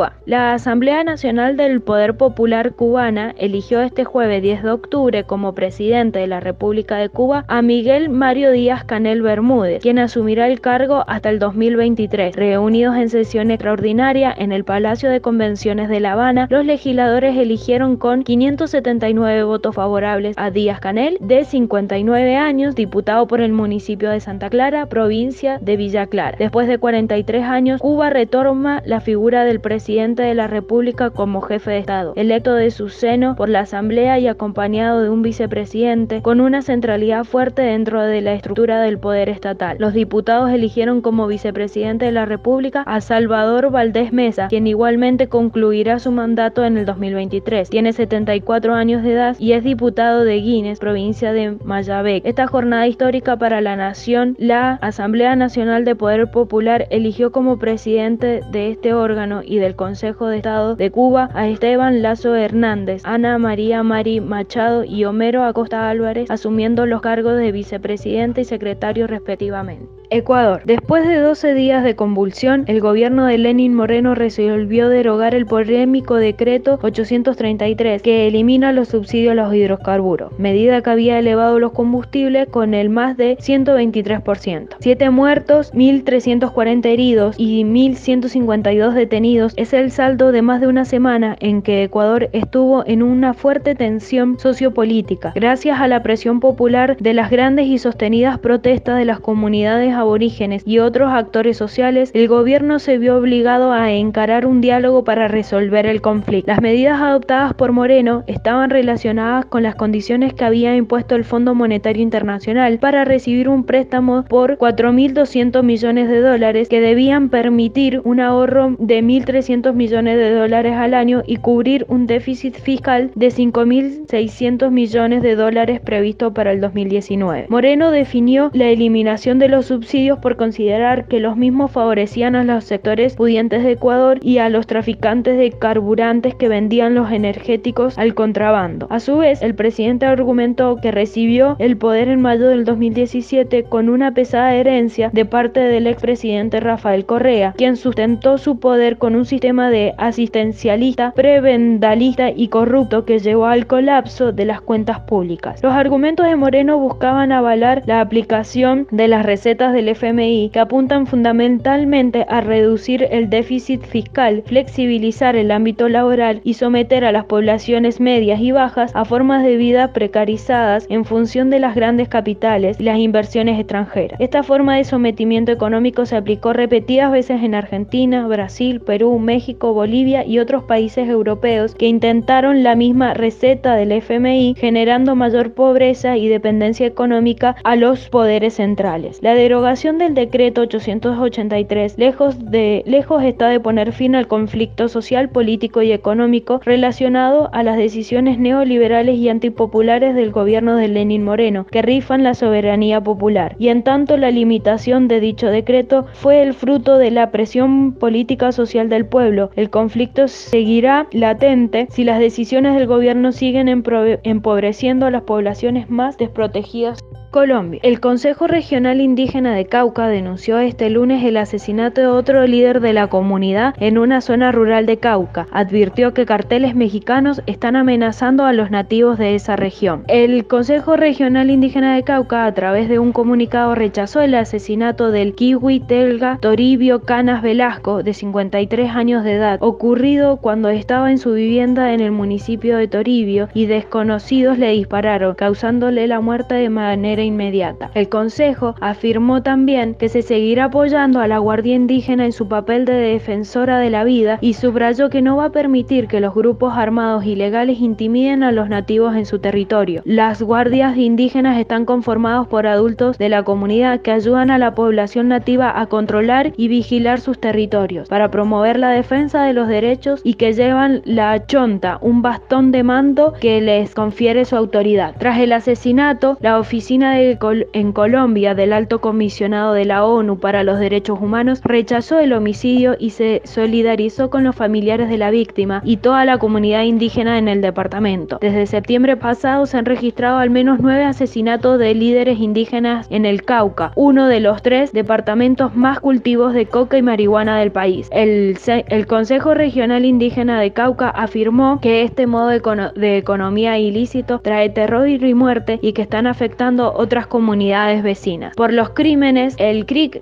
Cuba. La Asamblea Nacional del Poder Popular Cubana eligió este jueves 10 de octubre como presidente de la República de Cuba a Miguel Mario Díaz-Canel Bermúdez, quien asumirá el cargo hasta el 2023. Reunidos en sesión extraordinaria en el Palacio de Convenciones de La Habana, los legisladores eligieron con 579 votos favorables a Díaz-Canel, de 59 años, diputado por el municipio de Santa Clara, provincia de Villa Clara. Después de 43 años, Cuba retoma la figura del presidente de la República como jefe de Estado, electo de su seno por la Asamblea y acompañado de un vicepresidente con una centralidad fuerte dentro de la estructura del poder estatal. Los diputados eligieron como vicepresidente de la República a Salvador Valdés Mesa, quien igualmente concluirá su mandato en el 2023. Tiene 74 años de edad y es diputado de Guines, provincia de Mayabeque. Esta jornada histórica para la nación, la Asamblea Nacional de Poder Popular eligió como presidente de este órgano y del Consejo de Estado de Cuba a Esteban Lazo Hernández, Ana María Mari Machado y Homero Acosta Álvarez, asumiendo los cargos de vicepresidente y secretario respectivamente. Ecuador. Después de 12 días de convulsión, el gobierno de Lenín Moreno resolvió derogar el polémico decreto 833, que elimina los subsidios a los hidrocarburos, medida que había elevado los combustibles con el más de 123%. 7 muertos, 1.340 heridos y 1.152 detenidos es el saldo de más de una semana en que Ecuador estuvo en una fuerte tensión sociopolítica, gracias a la presión popular de las grandes y sostenidas protestas de las comunidades aborígenes y otros actores sociales. El gobierno se vio obligado a encarar un diálogo para resolver el conflicto. Las medidas adoptadas por Moreno estaban relacionadas con las condiciones que había impuesto el Fondo Monetario Internacional para recibir un préstamo por 4.200 millones de dólares que debían permitir un ahorro de 1.300 millones de dólares al año y cubrir un déficit fiscal de 5.600 millones de dólares previsto para el 2019. Moreno definió la eliminación de los subsidios por considerar que los mismos favorecían a los sectores pudientes de Ecuador y a los traficantes de carburantes que vendían los energéticos al contrabando. A su vez, el presidente argumentó que recibió el poder en mayo del 2017 con una pesada herencia de parte del expresidente Rafael Correa, quien sustentó su poder con un sistema de asistencialista, prebendalista y corrupto que llevó al colapso de las cuentas públicas. Los argumentos de Moreno buscaban avalar la aplicación de las recetas del FMI, que apuntan fundamentalmente a reducir el déficit fiscal, flexibilizar el ámbito laboral y someter a las poblaciones medias y bajas a formas de vida precarizadas en función de las grandes capitales y las inversiones extranjeras. Esta forma de sometimiento económico se aplicó repetidas veces en Argentina, Brasil, Perú, México, Bolivia y otros países europeos que intentaron la misma receta del FMI, generando mayor pobreza y dependencia económica a los poderes centrales. La derogación del decreto 883, lejos está de poner fin al conflicto social, político y económico relacionado a las decisiones neoliberales y antipopulares del gobierno de Lenín Moreno, que rifan la soberanía popular. Y en tanto, la limitación de dicho decreto fue el fruto de la presión política social del pueblo. El conflicto seguirá latente si las decisiones del gobierno siguen empobreciendo a las poblaciones más desprotegidas. Colombia. El Consejo Regional Indígena de Cauca denunció este lunes el asesinato de otro líder de la comunidad en una zona rural de Cauca. Advirtió que carteles mexicanos están amenazando a los nativos de esa región. El Consejo Regional Indígena de Cauca, a través de un comunicado, rechazó el asesinato del Kiwi Telga Toribio Canas Velasco, de 53 años de edad, ocurrido cuando estaba en su vivienda en el municipio de Toribio y desconocidos le dispararon, causándole la muerte de manera inmediata. El Consejo afirmó también que se seguirá apoyando a la Guardia Indígena en su papel de defensora de la vida y subrayó que no va a permitir que los grupos armados ilegales intimiden a los nativos en su territorio. Las guardias indígenas están conformados por adultos de la comunidad que ayudan a la población nativa a controlar y vigilar sus territorios para promover la defensa de los derechos y que llevan la chonta, un bastón de mando que les confiere su autoridad. Tras el asesinato, la oficina oficina en Colombia del Alto Comisionado de la ONU para los Derechos Humanos rechazó el homicidio y se solidarizó con los familiares de la víctima y toda la comunidad indígena en el departamento. Desde septiembre pasado se han registrado al menos 9 asesinatos de líderes indígenas en el Cauca, uno de los 3 departamentos más cultivos de coca y marihuana del país. El Consejo Regional Indígena de Cauca afirmó que este modo de economía ilícito trae terror y muerte y que están afectando otras comunidades vecinas. Por los crímenes, el CRIC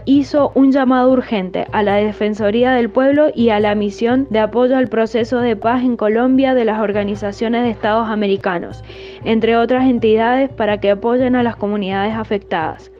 hizo un llamado urgente a la Defensoría del Pueblo y a la misión de apoyo al proceso de paz en Colombia de las organizaciones de Estados americanos, entre otras entidades, para que apoyen a las comunidades afectadas.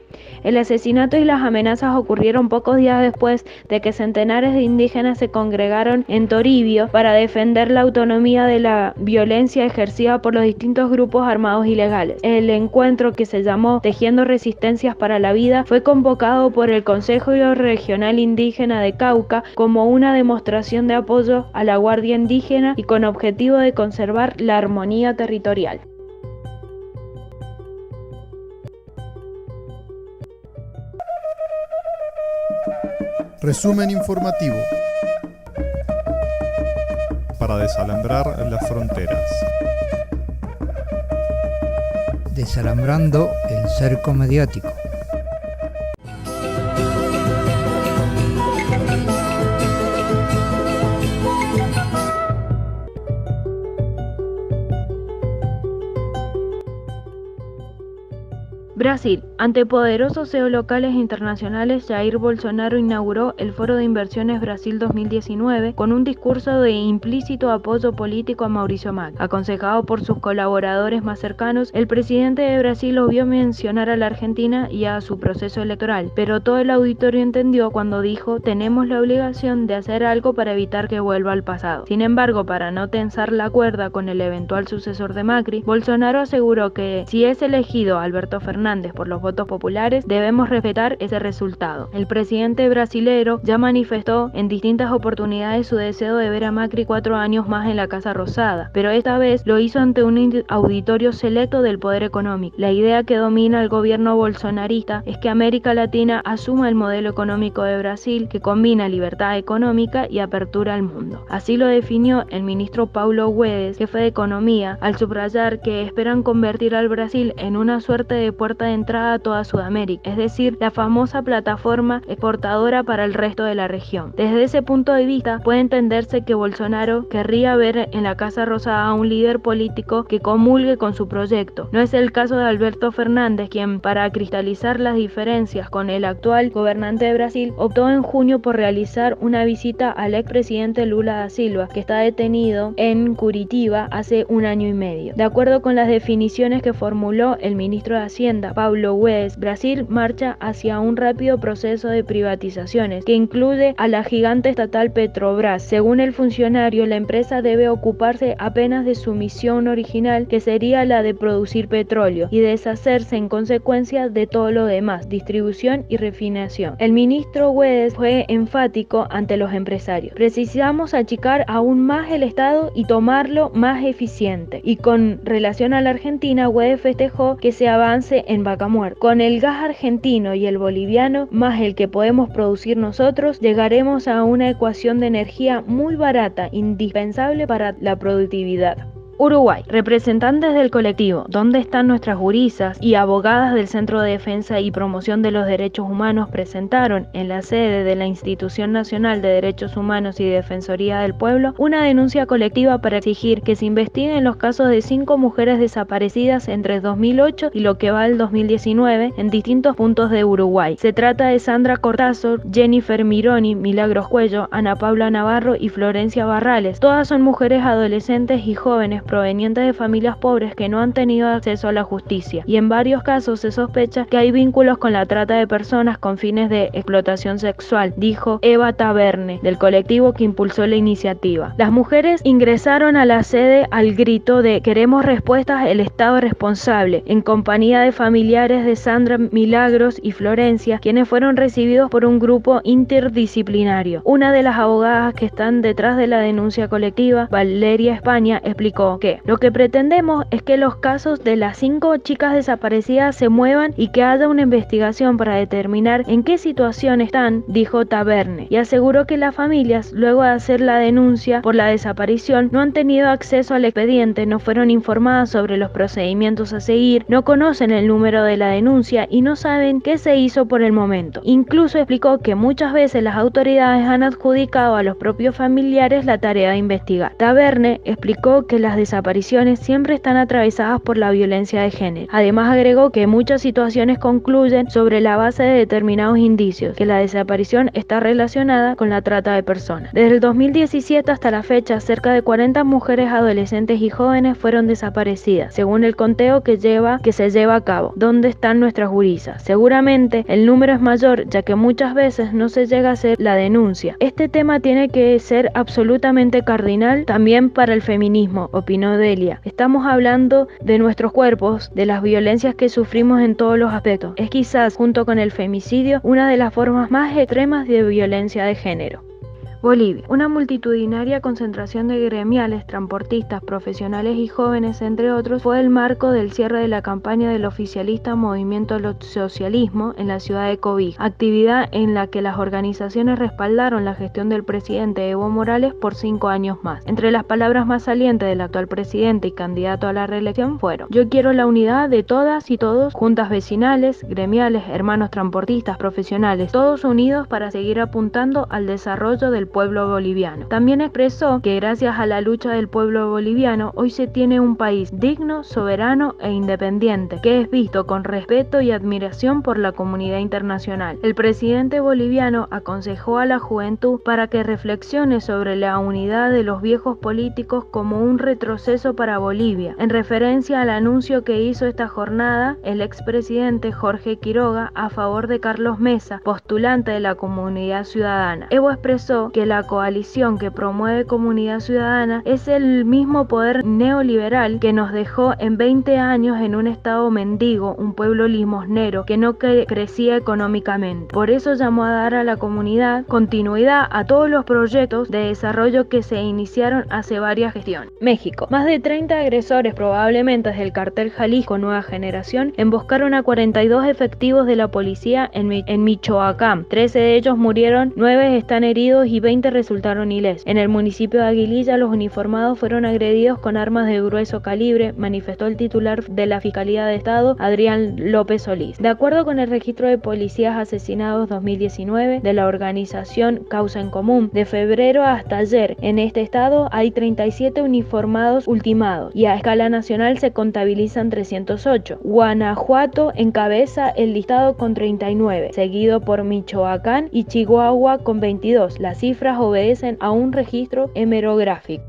El asesinato y las amenazas ocurrieron pocos días después de que centenares de indígenas se congregaron en Toribio para defender la autonomía de la violencia ejercida por los distintos grupos armados ilegales. El encuentro, que se llamó Tejiendo Resistencias para la Vida, fue convocado por el Consejo Regional Indígena de Cauca como una demostración de apoyo a la Guardia Indígena y con objetivo de conservar la armonía territorial. Resumen informativo para desalambrar las fronteras. Desalambrando el cerco mediático. Brasil. Ante poderosos CEOs locales e internacionales, Jair Bolsonaro inauguró el Foro de Inversiones Brasil 2019 con un discurso de implícito apoyo político a Mauricio Macri. Aconsejado por sus colaboradores más cercanos, el presidente de Brasil obvió mencionar a la Argentina y a su proceso electoral, pero todo el auditorio entendió cuando dijo: tenemos la obligación de hacer algo para evitar que vuelva al pasado. Sin embargo, para no tensar la cuerda con el eventual sucesor de Macri, Bolsonaro aseguró que si es elegido Alberto Fernández por los votos populares, debemos respetar ese resultado. El presidente brasilero ya manifestó en distintas oportunidades su deseo de ver a Macri 4 años más en la Casa Rosada, pero esta vez lo hizo ante un auditorio selecto del poder económico. La idea que domina el gobierno bolsonarista es que América Latina asuma el modelo económico de Brasil, que combina libertad económica y apertura al mundo. Así lo definió el ministro Paulo Guedes, jefe de Economía, al subrayar que esperan convertir al Brasil en una suerte de puerta de entrada a toda Sudamérica, es decir, la famosa plataforma exportadora para el resto de la región. Desde ese punto de vista, puede entenderse que Bolsonaro querría ver en la Casa Rosada a un líder político que comulgue con su proyecto. No es el caso de Alberto Fernández, quien, para cristalizar las diferencias con el actual gobernante de Brasil, optó en junio por realizar una visita al expresidente Lula da Silva, que está detenido en Curitiba hace 1 año y medio. De acuerdo con las definiciones que formuló el ministro de Hacienda, Paulo Guedes, Brasil marcha hacia un rápido proceso de privatizaciones que incluye a la gigante estatal Petrobras. Según el funcionario, la empresa debe ocuparse apenas de su misión original, que sería la de producir petróleo, y deshacerse en consecuencia de todo lo demás, distribución y refinación. El ministro Guedes fue enfático ante los empresarios: precisamos achicar aún más el Estado y tomarlo más eficiente. Y con relación a la Argentina, Guedes festejó que se avance en vaca muerta. Con el gas argentino y el boliviano, más el que podemos producir nosotros, llegaremos a una ecuación de energía muy barata, indispensable para la productividad. Uruguay. Representantes del colectivo ¿Dónde están nuestras gurisas? Y abogadas del Centro de Defensa y Promoción de los Derechos Humanos presentaron en la sede de la Institución Nacional de Derechos Humanos y Defensoría del Pueblo una denuncia colectiva para exigir que se investiguen los casos de 5 mujeres desaparecidas entre 2008 y lo que va del 2019 en distintos puntos de Uruguay. Se trata de Sandra Cortázar, Jennifer Mironi, Milagros Cuello, Ana Paula Navarro y Florencia Barrales. Todas son mujeres adolescentes y jóvenes provenientes de familias pobres que no han tenido acceso a la justicia, y en varios casos se sospecha que hay vínculos con la trata de personas con fines de explotación sexual, dijo Eva Taverne, del colectivo que impulsó la iniciativa. Las mujeres ingresaron a la sede al grito de "Queremos respuestas, el Estado responsable", en compañía de familiares de Sandra, Milagros y Florencia, quienes fueron recibidos por un grupo interdisciplinario. Una de las abogadas que están detrás de la denuncia colectiva, Valeria España, explicó: explicó que lo que pretendemos es que los casos de las 5 chicas desaparecidas se muevan y que haya una investigación para determinar en qué situación están, dijo Taverne, y aseguró que las familias, luego de hacer la denuncia por la desaparición, no han tenido acceso al expediente, no fueron informadas sobre los procedimientos a seguir, no conocen el número de la denuncia y no saben qué se hizo por el momento. Incluso explicó que muchas veces las autoridades han adjudicado a los propios familiares la tarea de investigar. Taverne explicó que las desapariciones siempre están atravesadas por la violencia de género. Además agregó que muchas situaciones concluyen sobre la base de determinados indicios, que la desaparición está relacionada con la trata de personas. Desde el 2017 hasta la fecha, cerca de 40 mujeres, adolescentes y jóvenes fueron desaparecidas, según el conteo que se lleva a cabo. ¿Dónde están nuestras gurisas? Seguramente el número es mayor, ya que muchas veces no se llega a hacer la denuncia. Este tema tiene que ser absolutamente cardinal también para el feminismo, opinó Delia. Estamos hablando de nuestros cuerpos, de las violencias que sufrimos en todos los aspectos. Es quizás, junto con el femicidio, una de las formas más extremas de violencia de género. Bolivia. Una multitudinaria concentración de gremiales, transportistas, profesionales y jóvenes, entre otros, fue el marco del cierre de la campaña del oficialista Movimiento al Socialismo en la ciudad de Cobija, actividad en la que las organizaciones respaldaron la gestión del presidente Evo Morales por 5 años más. Entre las palabras más salientes del actual presidente y candidato a la reelección fueron: yo quiero la unidad de todas y todos, juntas vecinales, gremiales, hermanos transportistas, profesionales, todos unidos para seguir apuntando al desarrollo del pueblo boliviano. También expresó que gracias a la lucha del pueblo boliviano hoy se tiene un país digno, soberano e independiente, que es visto con respeto y admiración por la comunidad internacional. El presidente boliviano aconsejó a la juventud para que reflexione sobre la unidad de los viejos políticos como un retroceso para Bolivia, en referencia al anuncio que hizo esta jornada el expresidente Jorge Quiroga a favor de Carlos Mesa, postulante de la Comunidad Ciudadana. Evo expresó que la coalición que promueve Comunidad Ciudadana es el mismo poder neoliberal que nos dejó en 20 años en un estado mendigo, un pueblo limosnero que no crecía económicamente. Por eso llamó a dar a la comunidad continuidad a todos los proyectos de desarrollo que se iniciaron hace varias gestiones. México. Más de 30 agresores, probablemente del cartel Jalisco Nueva Generación, emboscaron a 42 efectivos de la policía en Michoacán. 13 de ellos murieron, 9 están heridos y 20 resultaron ilesos. En el municipio de Aguililla, los uniformados fueron agredidos con armas de grueso calibre, manifestó el titular de la Fiscalía de Estado, Adrián López Solís. De acuerdo con el registro de policías asesinados 2019 de la organización Causa en Común, de febrero hasta ayer, en este estado hay 37 uniformados ultimados y a escala nacional se contabilizan 308. Guanajuato encabeza el listado con 39, seguido por Michoacán y Chihuahua con 22. Las cifras obedecen a un registro hemerográfico.